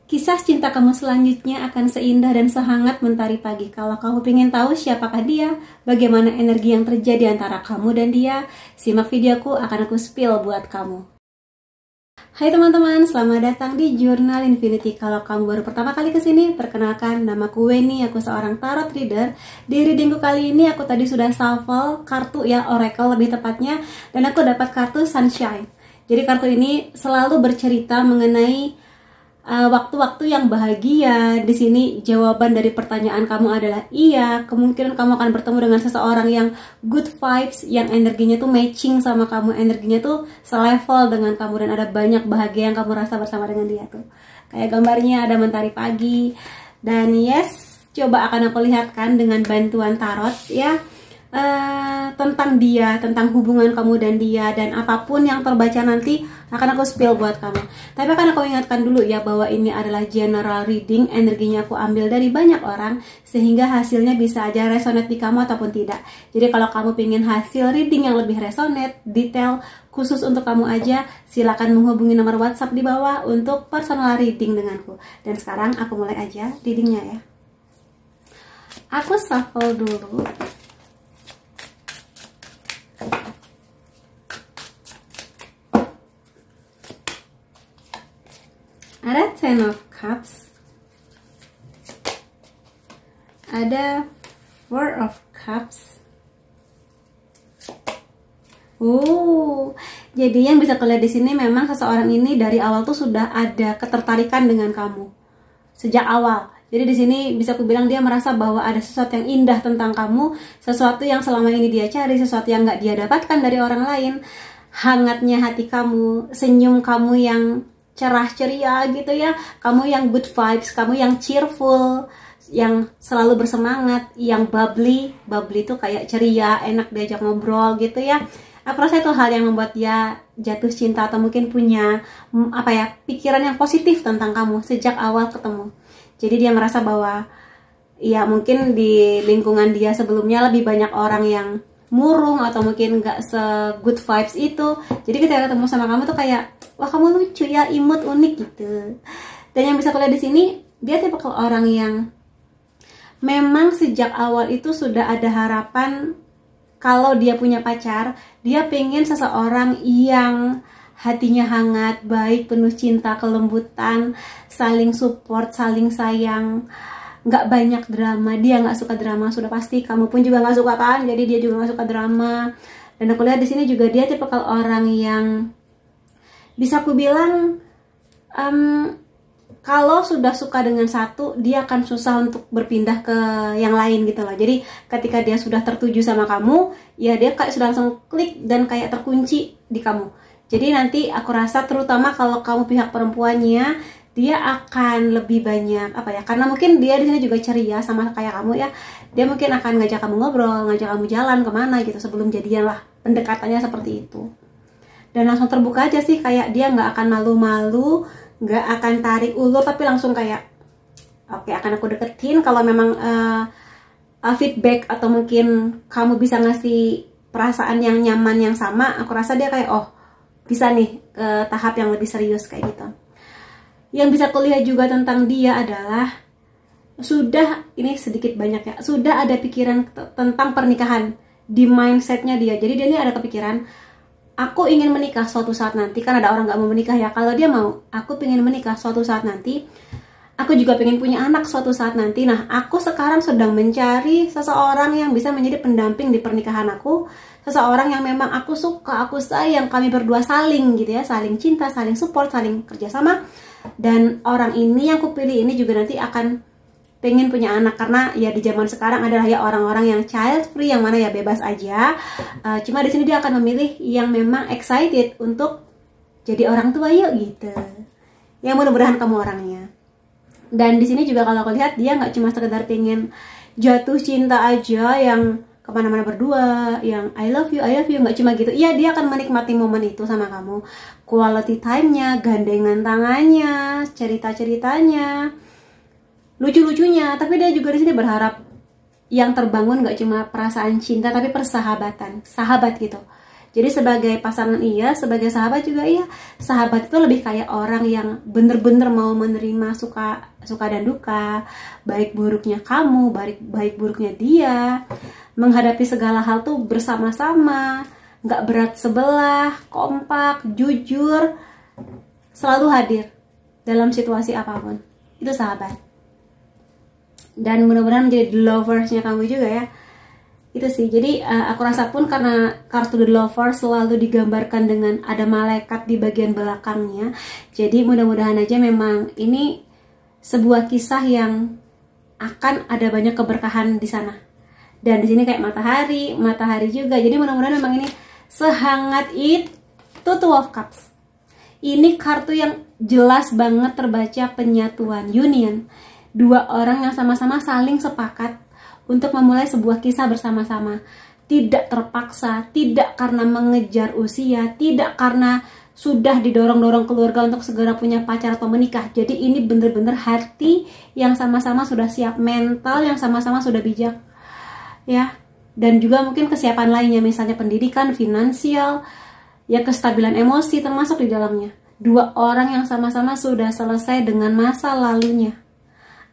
Kisah cinta kamu selanjutnya akan seindah dan sehangat mentari pagi. Kalau kamu ingin tahu siapakah dia, bagaimana energi yang terjadi antara kamu dan dia, simak videoku, akan aku spill buat kamu. Hai teman-teman, selamat datang di Jurnal Infinity. Kalau kamu baru pertama kali kesini, perkenalkan, namaku Weni, aku seorang tarot reader. Di readingku kali ini aku tadi sudah shuffle kartu ya, oracle lebih tepatnya, dan aku dapat kartu Sunshine. Jadi kartu ini selalu bercerita mengenai waktu-waktu yang bahagia. Di sini jawaban dari pertanyaan kamu adalah iya. Kemungkinan kamu akan bertemu dengan seseorang yang good vibes, yang energinya tuh matching sama kamu, energinya tuh selevel dengan kamu, dan ada banyak bahagia yang kamu rasa bersama dengan dia tuh. Kayak gambarnya ada mentari pagi. Dan yes, coba akan aku lihatkan dengan bantuan tarot ya, tentang dia, tentang hubungan kamu dan dia, dan apapun yang terbaca nanti akan aku spill buat kamu. Tapi akan aku ingatkan dulu ya bahwa ini adalah general reading, energinya aku ambil dari banyak orang, sehingga hasilnya bisa aja resonate di kamu ataupun tidak. Jadi kalau kamu pengen hasil reading yang lebih resonate, detail, khusus untuk kamu aja, silakan menghubungi nomor WhatsApp di bawah untuk personal reading denganku. Dan sekarang aku mulai aja readingnya ya. Aku shuffle dulu. Ada Ten of Cups, ada Four of Cups. Jadi yang bisa kalian di sini memang seseorang ini dari awal tuh sudah ada ketertarikan dengan kamu sejak awal. Jadi di sini bisa aku bilang dia merasa bahwa ada sesuatu yang indah tentang kamu, sesuatu yang selama ini dia cari, sesuatu yang nggak dia dapatkan dari orang lain. Hangatnya hati kamu, senyum kamu yang cerah ceria gitu ya, kamu yang good vibes, kamu yang cheerful, yang selalu bersemangat, yang bubbly itu kayak ceria, enak diajak ngobrol gitu ya. Aku rasa itu hal yang membuat dia jatuh cinta atau mungkin punya pikiran yang positif tentang kamu sejak awal ketemu. Jadi dia merasa bahwa ya mungkin di lingkungan dia sebelumnya lebih banyak orang yang murung atau mungkin nggak se-good vibes itu. Jadi ketika ketemu sama kamu tuh kayak, wah kamu lucu ya, imut, unik gitu. Dan yang bisa kulihat di sini, dia tipe orang yang memang sejak awal itu sudah ada harapan kalau dia punya pacar, dia pengen seseorang yang hatinya hangat, baik, penuh cinta, kelembutan, saling support, saling sayang, nggak banyak drama. Dia nggak suka drama, sudah pasti. Kamu pun juga nggak suka kan, jadi dia juga nggak suka drama. Dan aku lihat di sini juga dia tipe orang yang bisa aku bilang kalau sudah suka dengan satu, dia akan susah untuk berpindah ke yang lain gitu loh. Jadi ketika dia sudah tertuju sama kamu, ya dia kayak sudah langsung klik dan kayak terkunci di kamu. Jadi nanti aku rasa terutama kalau kamu pihak perempuannya, dia akan lebih banyak karena mungkin dia di sini juga ceria sama kayak kamu ya. Dia mungkin akan ngajak kamu ngobrol, ngajak kamu jalan kemana gitu sebelum jadian lah. Pendekatannya seperti itu. Dan langsung terbuka aja sih, kayak dia nggak akan malu-malu, nggak akan tarik ulur, tapi langsung kayak oke, akan aku deketin. Kalau memang feedback atau mungkin kamu bisa ngasih perasaan yang nyaman yang sama, aku rasa dia kayak oh bisa nih ke tahap yang lebih serius kayak gitu. Yang bisa kulihat juga tentang dia adalah sudah, ini sedikit banyak ya, sudah ada pikiran tentang pernikahan di mindsetnya dia. Jadi dia ini ada kepikiran, aku ingin menikah suatu saat nanti. Kan ada orang gak mau menikah ya. Kalau dia mau, aku pengen menikah suatu saat nanti. Aku juga pengen punya anak suatu saat nanti. Nah, aku sekarang sedang mencari seseorang yang bisa menjadi pendamping di pernikahan aku. Seseorang yang memang aku suka, aku sayang. Kami berdua saling gitu ya, saling cinta, saling support, saling kerjasama. Dan orang ini yang aku pilih ini juga nanti akan pengen punya anak, karena ya di zaman sekarang adalah ya orang-orang yang child free, yang mana ya bebas aja. Cuma di sini dia akan memilih yang memang excited untuk jadi orang tua yuk gitu. Yang mudah-mudahan kamu orangnya. Dan di sini juga kalau aku lihat dia nggak cuma sekedar pengen jatuh cinta aja yang kemana-mana berdua, yang I love you, nggak cuma gitu. Iya, dia akan menikmati momen itu sama kamu, quality time-nya, gandengan tangannya, cerita-ceritanya, lucu-lucunya. Tapi dia juga di sini berharap yang terbangun gak cuma perasaan cinta, tapi persahabatan, sahabat gitu. Jadi sebagai pasangan iya, sebagai sahabat juga iya. Sahabat itu lebih kayak orang yang bener-bener mau menerima suka dan duka, baik buruknya kamu, baik buruknya dia, menghadapi segala hal tuh bersama-sama, nggak berat sebelah, kompak, jujur, selalu hadir dalam situasi apapun. Itu sahabat. Dan mudah-mudahan menjadi loversnya kamu juga ya. Itu sih, jadi aku rasa pun karena kartu The Lover selalu digambarkan dengan ada malaikat di bagian belakangnya, jadi mudah-mudahan aja memang ini sebuah kisah yang akan ada banyak keberkahan di sana. Dan di sini kayak matahari juga, jadi mudah-mudahan memang ini sehangat itu Two of Cups. Ini kartu yang jelas banget terbaca penyatuan, union. Dua orang yang sama-sama saling sepakat untuk memulai sebuah kisah bersama-sama. Tidak terpaksa, tidak karena mengejar usia, tidak karena sudah didorong-dorong keluarga untuk segera punya pacar atau menikah. Jadi ini bener-bener hati yang sama-sama sudah siap, mental yang sama-sama sudah bijak. Ya, dan juga mungkin kesiapan lainnya, misalnya pendidikan, finansial, ya kestabilan emosi termasuk di dalamnya. Dua orang yang sama-sama sudah selesai dengan masa lalunya.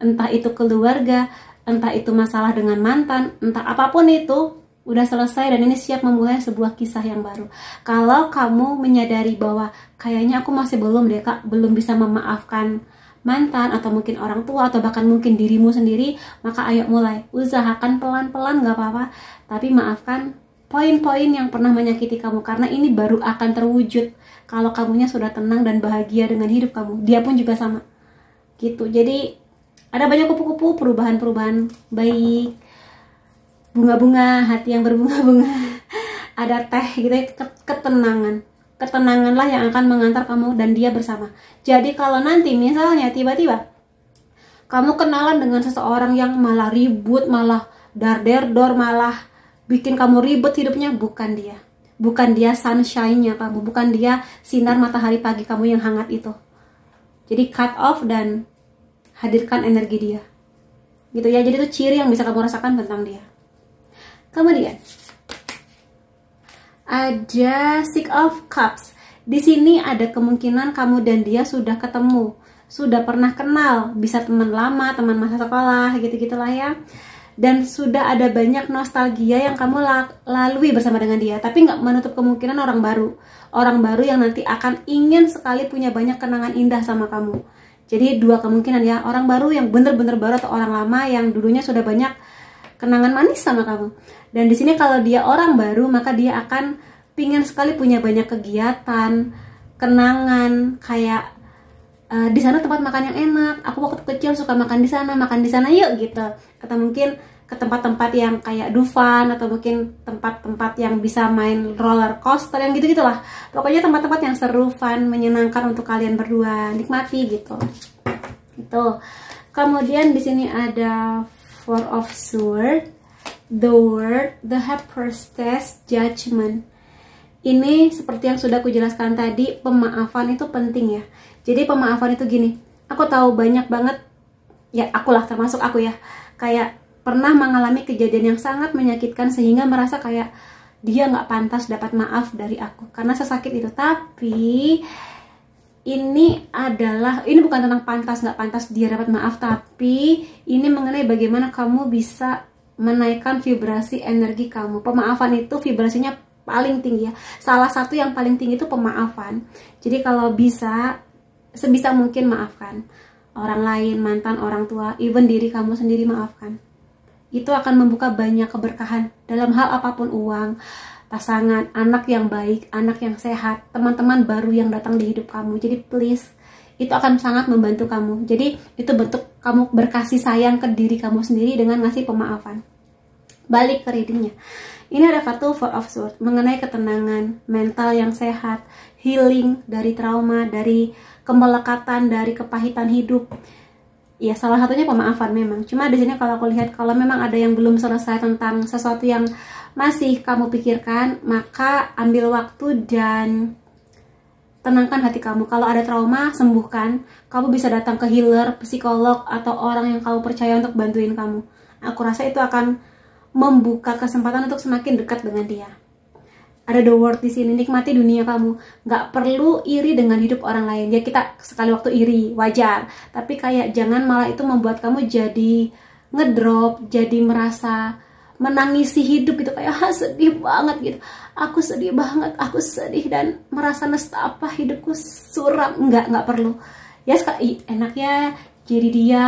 Entah itu keluarga, entah itu masalah dengan mantan, entah apapun itu, udah selesai dan ini siap memulai sebuah kisah yang baru. Kalau kamu menyadari bahwa kayaknya aku masih belum deh kak, belum bisa memaafkan mantan atau mungkin orang tua atau bahkan mungkin dirimu sendiri, maka ayo mulai. Usahakan pelan-pelan gak apa-apa, tapi maafkan poin-poin yang pernah menyakiti kamu, karena ini baru akan terwujud kalau kamunya sudah tenang dan bahagia dengan hidup kamu. Dia pun juga sama gitu. Jadi ada banyak kupu-kupu, perubahan-perubahan baik, bunga-bunga, hati yang berbunga-bunga, ada teh gitu ya, ketenanganlah yang akan mengantar kamu dan dia bersama. Jadi kalau nanti misalnya tiba-tiba kamu kenalan dengan seseorang yang malah ribut, malah dar-der-dor, malah bikin kamu ribet hidupnya, bukan dia sunshine-nya kamu, bukan dia sinar matahari pagi kamu yang hangat itu. Jadi cut off dan hadirkan energi dia gitu ya. Jadi itu ciri yang bisa kamu rasakan tentang dia. Kemudian ada Six of Cups. Di sini ada kemungkinan kamu dan dia sudah ketemu, sudah pernah kenal, bisa teman lama, teman masa sekolah, gitu-gitulah ya. Dan sudah ada banyak nostalgia yang kamu lalui bersama dengan dia, tapi nggak menutup kemungkinan orang baru yang nanti akan ingin sekali punya banyak kenangan indah sama kamu. Jadi dua kemungkinan ya, orang baru yang bener-bener baru atau orang lama yang dulunya sudah banyak kenangan manis sama kamu. Dan di sini kalau dia orang baru, maka dia akan pingin sekali punya banyak kegiatan, kenangan, kayak di sana tempat makan yang enak. Aku waktu kecil suka makan di sana yuk gitu. Atau mungkin ke tempat-tempat yang kayak Dufan, atau mungkin tempat-tempat yang bisa main roller coaster yang gitu-gitulah. Pokoknya tempat-tempat yang seru, fun, menyenangkan untuk kalian berdua nikmati gitu. Itu. Kemudian di sini ada Four of Swords, The World, The High Priestess, Judgment. Ini seperti yang sudah aku jelaskan tadi, pemaafan itu penting ya. Jadi pemaafan itu gini, aku tahu banyak banget, ya akulah termasuk aku ya, kayak pernah mengalami kejadian yang sangat menyakitkan sehingga merasa kayak dia nggak pantas dapat maaf dari aku karena sesakit itu. Tapi ini bukan tentang pantas nggak pantas dia dapat maaf, tapi ini mengenai bagaimana kamu bisa menaikkan vibrasi energi kamu. Pemaafan itu vibrasinya paling tinggi ya. Salah satu yang paling tinggi itu pemaafan. Jadi kalau bisa, sebisa mungkin maafkan orang lain, mantan, orang tua, even diri kamu sendiri maafkan. Itu akan membuka banyak keberkahan dalam hal apapun, uang, pasangan, anak yang baik, anak yang sehat, teman-teman baru yang datang di hidup kamu. Jadi please, itu akan sangat membantu kamu. Jadi itu bentuk kamu berkasih sayang ke diri kamu sendiri dengan ngasih pemaafan. Balik ke readingnya. Ini ada kartu Four of Swords mengenai ketenangan, mental yang sehat, healing dari trauma, dari kemelekatan, dari kepahitan hidup. Ya salah satunya pemaafan memang. Cuma di sini kalau aku lihat, kalau memang ada yang belum selesai tentang sesuatu yang masih kamu pikirkan, maka ambil waktu dan tenangkan hati kamu. Kalau ada trauma, sembuhkan. Kamu bisa datang ke healer, psikolog, atau orang yang kamu percaya untuk bantuin kamu. Aku rasa itu akan membuka kesempatan untuk semakin dekat dengan dia. Ada the world di sini, nikmati dunia kamu. Nggak perlu iri dengan hidup orang lain. Ya kita sekali waktu iri, wajar. Tapi kayak jangan malah itu membuat kamu jadi ngedrop, jadi merasa menangisi hidup gitu. Kayak sedih banget gitu. Aku sedih banget, aku sedih dan merasa nestapa hidupku suram. Nggak perlu. Ya enaknya jadi dia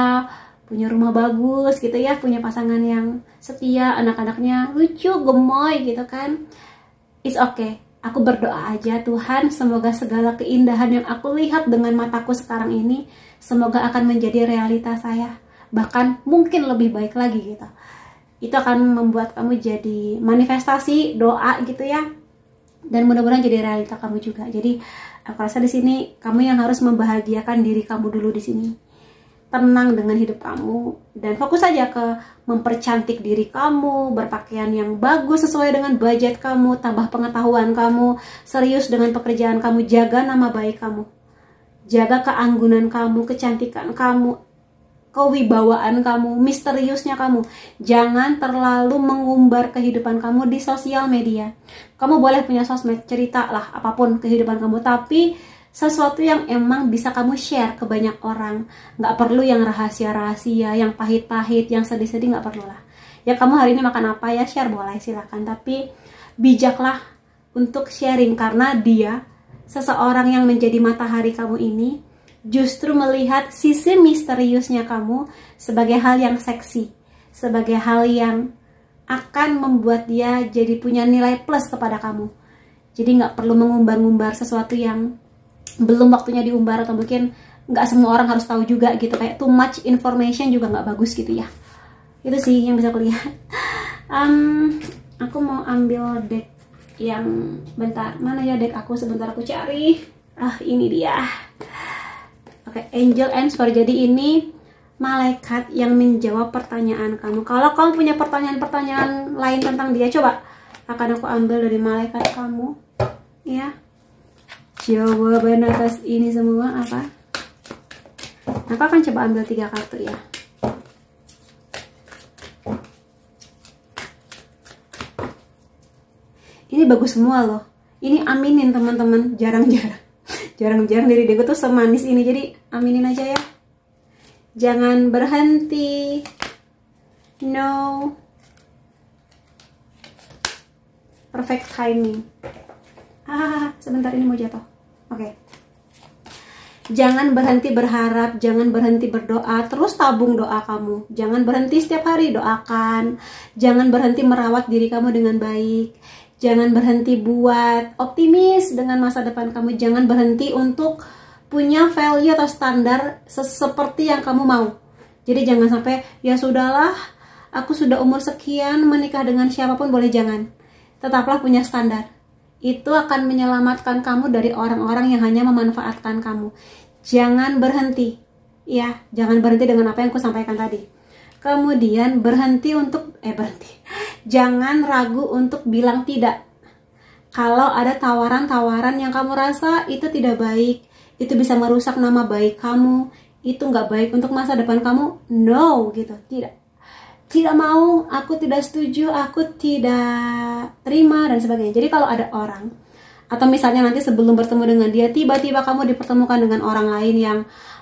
punya rumah bagus gitu ya, punya pasangan yang setia, anak-anaknya lucu, gemoy gitu kan. It's okay. Aku berdoa aja, Tuhan, semoga segala keindahan yang aku lihat dengan mataku sekarang ini, semoga akan menjadi realitas saya. Bahkan mungkin lebih baik lagi gitu. Itu akan membuat kamu jadi manifestasi doa gitu ya. Dan mudah-mudahan jadi realita kamu juga. Jadi aku rasa di sini kamu yang harus membahagiakan diri kamu dulu di sini. Tenang dengan hidup kamu dan fokus saja ke mempercantik diri kamu, berpakaian yang bagus sesuai dengan budget kamu, tambah pengetahuan kamu, serius dengan pekerjaan kamu, jaga nama baik kamu, jaga keanggunan kamu, kecantikan kamu, kewibawaan kamu, misteriusnya kamu. Jangan terlalu mengumbar kehidupan kamu di sosial media. Kamu boleh punya sosmed, cerita lah apapun kehidupan kamu, tapi sesuatu yang emang bisa kamu share ke banyak orang. Nggak perlu yang rahasia-rahasia, yang pahit-pahit, yang sedih-sedih, nggak perlu lah. Ya kamu hari ini makan apa ya, share boleh silakan. Tapi bijaklah untuk sharing, karena dia, seseorang yang menjadi matahari kamu ini, justru melihat sisi misteriusnya kamu sebagai hal yang seksi, sebagai hal yang akan membuat dia jadi punya nilai plus kepada kamu. Jadi nggak perlu mengumbar-ngumbar sesuatu yang belum waktunya diumbar, atau mungkin nggak semua orang harus tahu juga gitu. Kayak too much information juga nggak bagus gitu ya. Itu sih yang bisa aku lihat. Aku mau ambil deck yang bentar, mana ya deck aku, sebentar aku cari. Ini dia. Oke, Angel Answer. Jadi ini malaikat yang menjawab pertanyaan kamu. Kalau kamu punya pertanyaan-pertanyaan lain tentang dia, coba akan aku ambil dari malaikat kamu ya. Jawaban atas ini semua apa? Aku akan coba ambil 3 kartu ya. Ini bagus semua loh. Ini aminin teman-teman. Jarang-jarang dari Dego tuh semanis ini. Jadi aminin aja ya. Jangan berhenti. No. Perfect timing. Sebentar ini mau jatuh. Oke. Jangan berhenti berharap, jangan berhenti berdoa, terus tabung doa kamu. Jangan berhenti setiap hari doakan. Jangan berhenti merawat diri kamu dengan baik. Jangan berhenti buat optimis dengan masa depan kamu. Jangan berhenti untuk punya value atau standar seperti yang kamu mau. Jadi jangan sampai, ya sudahlah, aku sudah umur sekian, menikah dengan siapapun boleh, jangan. Tetaplah punya standar. Itu akan menyelamatkan kamu dari orang-orang yang hanya memanfaatkan kamu. Jangan berhenti, ya, jangan berhenti dengan apa yang aku sampaikan tadi. Kemudian jangan ragu untuk bilang tidak. Kalau ada tawaran-tawaran yang kamu rasa itu tidak baik, itu bisa merusak nama baik kamu, itu nggak baik untuk masa depan kamu, no gitu, tidak mau, aku tidak setuju, aku tidak terima dan sebagainya. Jadi kalau ada orang, atau misalnya nanti sebelum bertemu dengan dia, tiba-tiba kamu dipertemukan dengan orang lain yang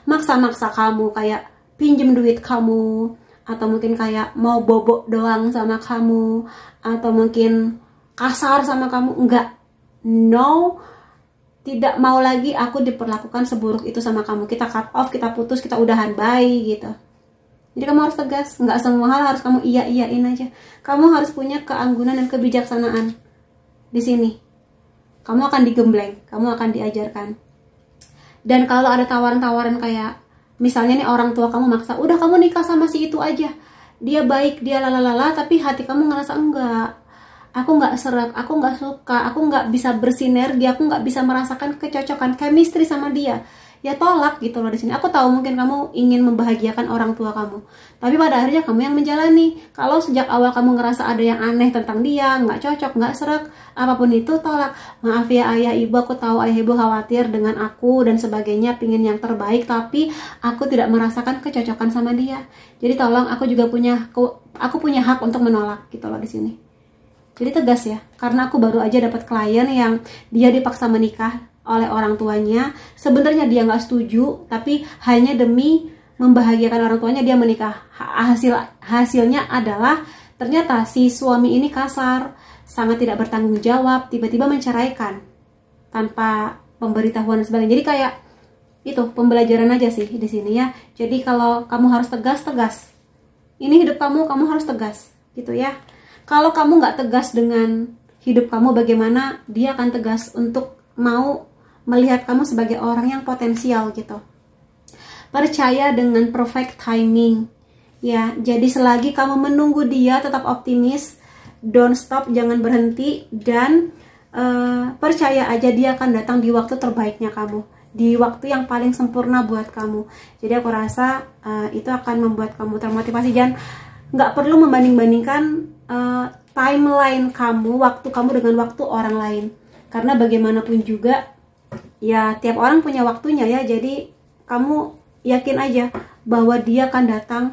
maksa-maksa kamu, kayak pinjem duit kamu, atau mungkin kayak mau bobok doang sama kamu, atau mungkin kasar sama kamu, enggak, no, tidak mau lagi aku diperlakukan seburuk itu sama kamu. Kita cut off, kita putus, kita udahan, bye gitu. Jadi kamu harus tegas, nggak semua hal harus kamu iya-iyain aja. Kamu harus punya keanggunan dan kebijaksanaan di sini. Kamu akan digembleng, kamu akan diajarkan. Dan kalau ada tawaran-tawaran kayak, misalnya nih orang tua kamu maksa, udah kamu nikah sama si itu aja, dia baik, dia lalalala, tapi hati kamu ngerasa enggak, aku nggak serak, aku nggak suka, aku nggak bisa bersinergi, aku nggak bisa merasakan kecocokan, chemistry sama dia. Ya tolak gitu loh di sini. Aku tahu mungkin kamu ingin membahagiakan orang tua kamu, tapi pada akhirnya kamu yang menjalani. Kalau sejak awal kamu ngerasa ada yang aneh tentang dia, nggak cocok, nggak serak, apapun itu tolak. Maaf ya ayah ibu, aku tahu ayah ibu khawatir dengan aku dan sebagainya, pingin yang terbaik, tapi aku tidak merasakan kecocokan sama dia. Jadi tolong, aku punya hak untuk menolak gitu loh di sini. Jadi tegas ya, karena aku baru aja dapat klien yang dia dipaksa menikah oleh orang tuanya. Sebenarnya dia nggak setuju, tapi hanya demi membahagiakan orang tuanya dia menikah. Hasilnya adalah ternyata si suami ini kasar, sangat tidak bertanggung jawab, tiba-tiba menceraikan tanpa pemberitahuan dan sebagainya. Jadi kayak itu pembelajaran aja sih di sini ya. Jadi kalau kamu harus tegas, ini hidup kamu harus tegas gitu ya. Kalau kamu nggak tegas dengan hidup kamu, bagaimana dia akan tegas untuk mau melihat kamu sebagai orang yang potensial gitu. Percaya dengan perfect timing ya. Jadi selagi kamu menunggu dia, tetap optimis, don't stop, jangan berhenti, dan percaya aja dia akan datang di waktu terbaiknya kamu, di waktu yang paling sempurna buat kamu. Jadi aku rasa itu akan membuat kamu termotivasi. Dan nggak perlu membanding-bandingkan timeline kamu, waktu kamu dengan waktu orang lain, karena bagaimanapun juga ya tiap orang punya waktunya ya. Jadi kamu yakin aja bahwa dia akan datang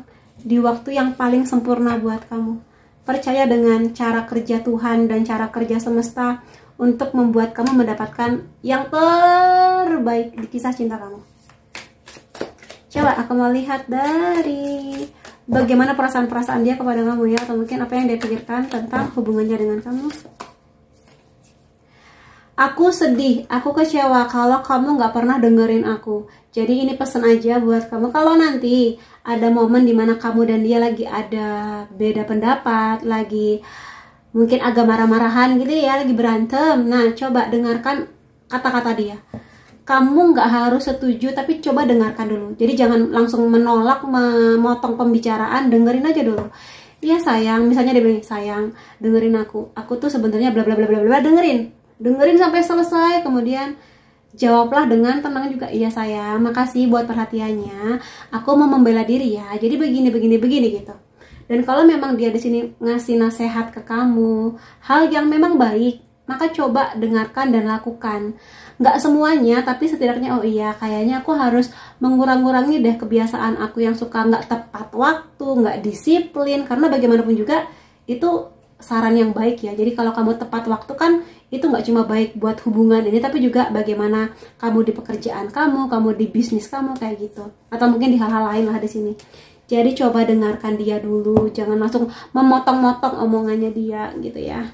di waktu yang paling sempurna buat kamu. Percaya dengan cara kerja Tuhan dan cara kerja semesta untuk membuat kamu mendapatkan yang terbaik di kisah cinta kamu. Coba aku mau lihat dari bagaimana perasaan-perasaan dia kepada kamu ya, atau mungkin apa yang dia pikirkan tentang hubungannya dengan kamu. Aku sedih, aku kecewa kalau kamu gak pernah dengerin aku. Jadi ini pesan aja buat kamu, kalau nanti ada momen dimana kamu dan dia lagi ada beda pendapat, lagi mungkin agak marah-marahan gitu ya, lagi berantem. Nah, coba dengarkan kata-kata dia. Kamu nggak harus setuju, tapi coba dengarkan dulu. Jadi jangan langsung menolak, memotong pembicaraan, dengerin aja dulu. Iya sayang, misalnya dia bilang, sayang dengerin aku tuh sebenarnya bla bla bla bla bla, dengerin sampai selesai. Kemudian jawablah dengan tenang juga, iya sayang, makasih buat perhatiannya, aku mau membela diri ya, jadi begini gitu. Dan kalau memang dia di sini ngasih nasihat ke kamu, hal yang memang baik, maka coba dengarkan dan lakukan. Nggak semuanya, tapi setidaknya, oh iya, kayaknya aku harus mengurang-ngurangi deh kebiasaan aku yang suka nggak tepat waktu, nggak disiplin. Karena bagaimanapun juga, itu saran yang baik ya. Jadi kalau kamu tepat waktu kan, itu nggak cuma baik buat hubungan ini, tapi juga bagaimana kamu di pekerjaan kamu di bisnis kamu, kayak gitu. Atau mungkin di hal-hal lain lah di sini. Jadi coba dengarkan dia dulu, jangan langsung memotong-motong omongannya dia gitu ya.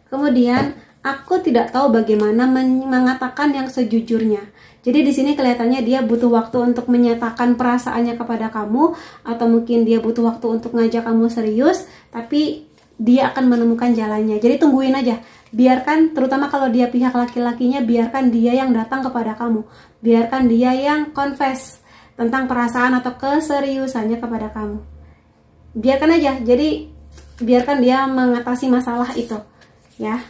Kemudian, aku tidak tahu bagaimana mengatakan yang sejujurnya. Jadi di sini kelihatannya dia butuh waktu untuk menyatakan perasaannya kepada kamu, atau mungkin dia butuh waktu untuk ngajak kamu serius, tapi dia akan menemukan jalannya. Jadi tungguin aja. Biarkan, terutama kalau dia pihak laki-lakinya, biarkan dia yang datang kepada kamu. Biarkan dia yang confess tentang perasaan atau keseriusannya kepada kamu. Biarkan aja. Jadi biarkan dia mengatasi masalah itu, ya.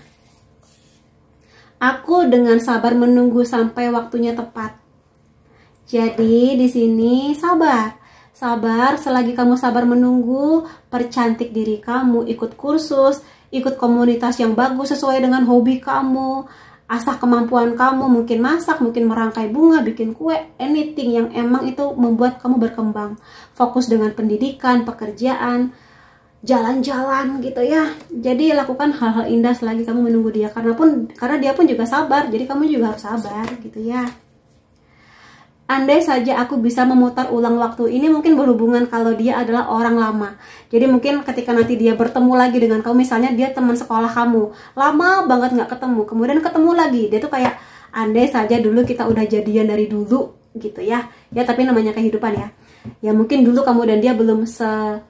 Aku dengan sabar menunggu sampai waktunya tepat. Jadi di sini sabar. Sabar, selagi kamu sabar menunggu, percantik diri kamu, ikut kursus, ikut komunitas yang bagus sesuai dengan hobi kamu, asah kemampuan kamu, mungkin masak, mungkin merangkai bunga, bikin kue, anything yang emang itu membuat kamu berkembang. Fokus dengan pendidikan, pekerjaan, jalan-jalan gitu ya. Jadi lakukan hal-hal indah selagi kamu menunggu dia, karena dia pun juga sabar, jadi kamu juga harus sabar gitu ya. Andai saja aku bisa memutar ulang waktu, ini mungkin berhubungan kalau dia adalah orang lama. Jadi mungkin ketika nanti dia bertemu lagi dengan kamu, misalnya dia teman sekolah kamu, lama banget nggak ketemu, kemudian ketemu lagi, dia tuh kayak, andai saja dulu kita udah jadian dari dulu gitu ya. Ya tapi namanya kehidupan ya. Ya mungkin dulu kamu dan dia belum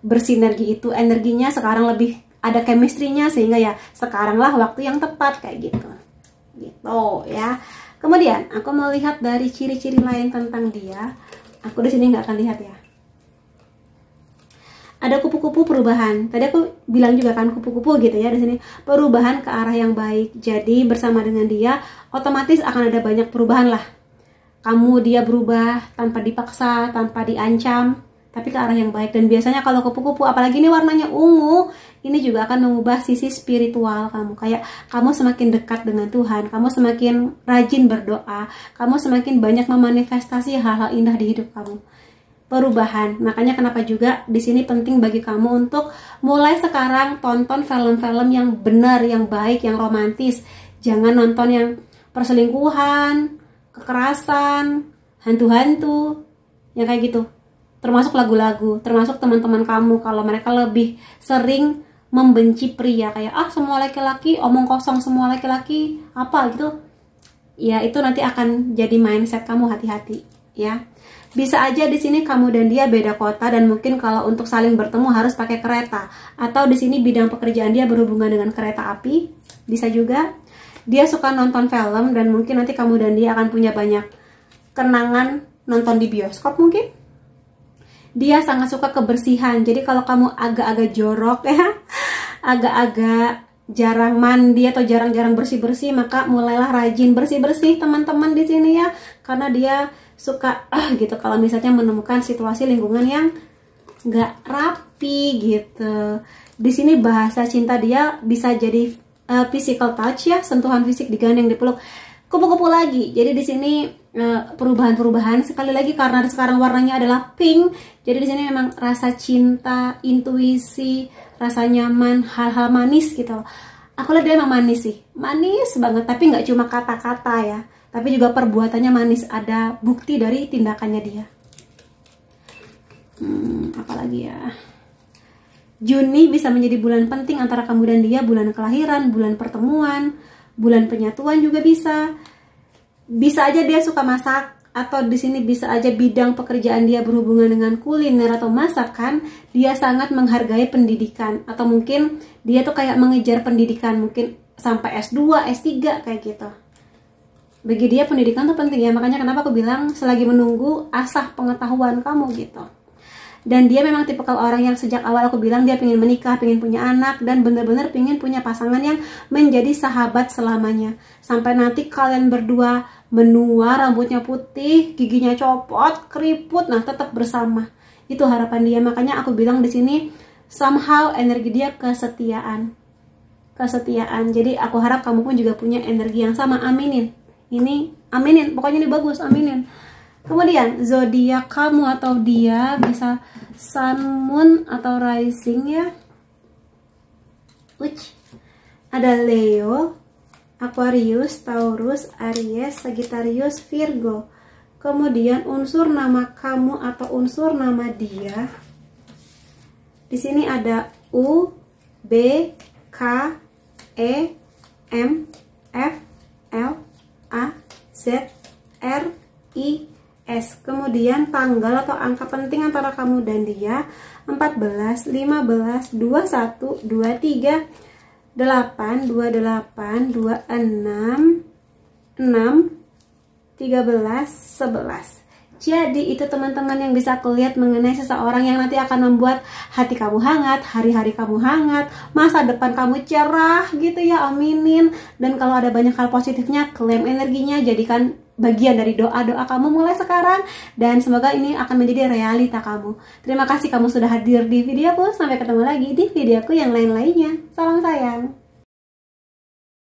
bersinergi itu, energinya sekarang lebih ada chemistry-nya, sehingga ya sekaranglah waktu yang tepat kayak gitu. Gitu ya. Kemudian aku mau lihat dari ciri-ciri lain tentang dia. Aku di sini nggak akan lihat ya. Ada kupu-kupu perubahan. Tadi aku bilang juga kan kupu-kupu gitu ya di sini. Perubahan ke arah yang baik. Jadi bersama dengan dia otomatis akan ada banyak perubahan lah. Kamu dia berubah tanpa dipaksa, tanpa diancam, tapi ke arah yang baik. Dan biasanya kalau kupu-kupu, apalagi ini warnanya ungu, ini juga akan mengubah sisi spiritual kamu. Kayak kamu semakin dekat dengan Tuhan, kamu semakin rajin berdoa, kamu semakin banyak memanifestasi hal-hal indah di hidup kamu. perubahan. Makanya kenapa juga di sini penting bagi kamu untuk mulai sekarang tonton film-film yang benar, yang baik, yang romantis. Jangan nonton yang perselingkuhan, kekerasan, hantu-hantu, yang kayak gitu. Termasuk lagu-lagu, termasuk teman-teman kamu kalau mereka lebih sering membenci pria, kayak semua laki-laki omong kosong, semua laki-laki apa gitu. Ya itu nanti akan jadi mindset kamu, hati-hati ya. Bisa aja di sini kamu dan dia beda kota dan mungkin kalau untuk saling bertemu harus pakai kereta, atau di sini bidang pekerjaan dia berhubungan dengan kereta api. Bisa juga dia suka nonton film dan mungkin nanti kamu dan dia akan punya banyak kenangan nonton di bioskop mungkin. Dia sangat suka kebersihan, jadi kalau kamu agak-agak jorok ya, agak-agak jarang mandi atau jarang-jarang bersih-bersih, maka mulailah rajin bersih-bersih teman-teman di sini ya, karena dia suka gitu kalau misalnya menemukan situasi lingkungan yang nggak rapi gitu. Di sini bahasa cinta dia bisa jadi physical touch ya, sentuhan fisik, digandeng, dipeluk, kupu-kupu lagi. Jadi di sini perubahan-perubahan sekali lagi karena sekarang warnanya adalah pink. Jadi di sini memang rasa cinta, intuisi, rasa nyaman, hal-hal manis gitu. Aku lihat dia emang manis sih, manis banget. Tapi nggak cuma kata-kata ya, tapi juga perbuatannya manis. Ada bukti dari tindakannya dia. Apalagi ya, Juni bisa menjadi bulan penting antara kamu dan dia, bulan kelahiran, bulan pertemuan, bulan penyatuan juga bisa. Bisa aja dia suka masak, atau di sini bisa aja bidang pekerjaan dia berhubungan dengan kuliner atau masakan. Dia sangat menghargai pendidikan, atau mungkin dia tuh kayak mengejar pendidikan, mungkin sampai S2, S3 kayak gitu. Bagi dia pendidikan tuh penting ya, makanya kenapa aku bilang selagi menunggu asah pengetahuan kamu gitu. Dan dia memang tipikal orang yang sejak awal aku bilang dia pengen menikah, pengen punya anak, dan bener-bener pengen punya pasangan yang menjadi sahabat selamanya. Sampai nanti kalian berdua menua, rambutnya putih, giginya copot, keriput, nah tetap bersama. Itu harapan dia. Makanya aku bilang di sini somehow energi dia kesetiaan. Kesetiaan. Jadi aku harap kamu pun juga punya energi yang sama. Aminin. Ini aminin. Pokoknya ini bagus, aminin. Kemudian zodiak kamu atau dia bisa Sun, Moon atau Rising ya. Ada Leo, Aquarius, Taurus, Aries, Sagittarius, Virgo. Kemudian unsur nama kamu atau unsur nama dia. Di sini ada U, B, K, E, M, F, L, A, Z, R, I, S. Kemudian tanggal atau angka penting antara kamu dan dia 14, 15, 21, 23, 8, 28, 26, 6, 13, 11. Jadi itu teman-teman yang bisa aku lihat mengenai seseorang yang nanti akan membuat hati kamu hangat, hari-hari kamu hangat, masa depan kamu cerah gitu ya, aminin. Dan kalau ada banyak hal positifnya, klaim energinya, jadikan bagian dari doa-doa kamu mulai sekarang. Dan semoga ini akan menjadi realita kamu. Terima kasih kamu sudah hadir di videoku. Sampai ketemu lagi di videoku yang lain-lainnya. Salam sayang.